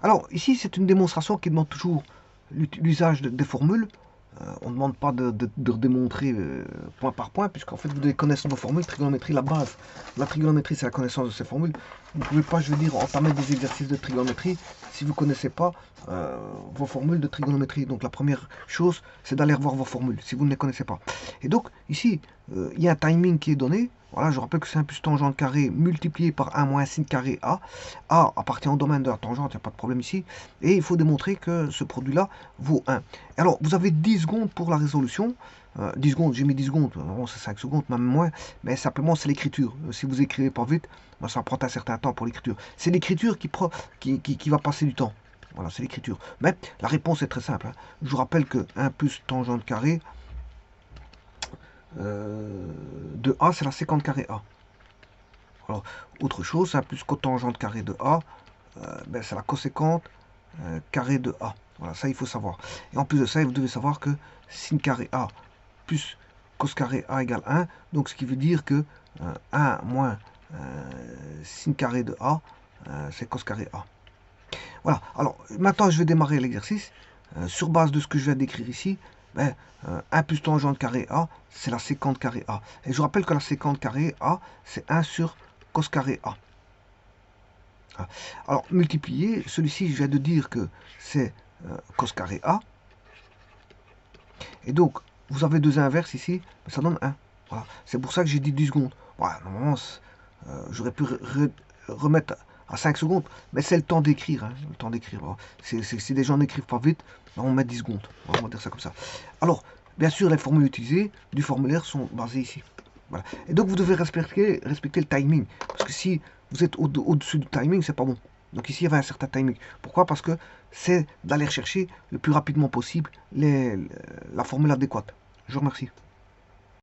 Alors, ici, c'est une démonstration qui demande toujours l'usage des formules. On ne demande pas de démontrer point par point, puisqu'en fait, vous devez connaître vos formules. Trigonométrie, la base. La trigonométrie, c'est la connaissance de ces formules. Vous ne pouvez pas, je veux dire, entamer des exercices de trigonométrie si vous ne connaissez pas vos formules de trigonométrie. Donc, la première chose, c'est d'aller revoir vos formules, si vous ne les connaissez pas. Et donc, ici, il y a un timing qui est donné. Voilà, je rappelle que c'est 1 plus tangente carré multiplié par 1 moins sin carré A. A appartient au domaine de la tangente, il n'y a pas de problème ici. Et il faut démontrer que ce produit-là vaut 1. Alors, vous avez 10 secondes pour la résolution. 10 secondes, j'ai mis 10 secondes, bon, c'est 5 secondes, même moins, mais simplement c'est l'écriture. Si vous écrivez pas vite, ben, ça prend un certain temps pour l'écriture. C'est l'écriture qui va passer du temps. Voilà, c'est l'écriture. Mais la réponse est très simple. Hein. Je vous rappelle que 1 plus tangente carré de A, c'est la sécante carré A. Alors, autre chose, 1 plus cotangente carré de A, ben, c'est la coséquente carré de A. Voilà, ça il faut savoir. Et en plus de ça, vous devez savoir que sin carré A plus cos carré A égale 1. Donc ce qui veut dire que 1 moins sin carré de A, c'est cos carré A. Voilà, alors maintenant je vais démarrer l'exercice. Sur base de ce que je viens d'écrire ici, ben, 1 plus tangente carré A, c'est la sécante carré A. Et je vous rappelle que la sécante carré A, c'est 1 sur cos carré A. Alors, multiplier, celui-ci, je viens de dire que c'est cos carré A. Et donc, vous avez deux inverses ici, ça donne 1. Voilà. C'est pour ça que j'ai dit 10 secondes. Voilà, normalement, j'aurais pu remettre à 5 secondes, mais c'est le temps d'écrire. Hein, le temps d'écrire. Si des gens n'écrivent pas vite, on met 10 secondes. On va dire ça comme ça. Alors, bien sûr, les formules utilisées du formulaire sont basées ici. Voilà. Et donc, vous devez respecter le timing. Parce que si vous êtes au-dessus du timing, c'est pas bon. Donc ici, il y avait un certain timing. Pourquoi? Parce que c'est d'aller chercher le plus rapidement possible la formule adéquate. Je vous remercie.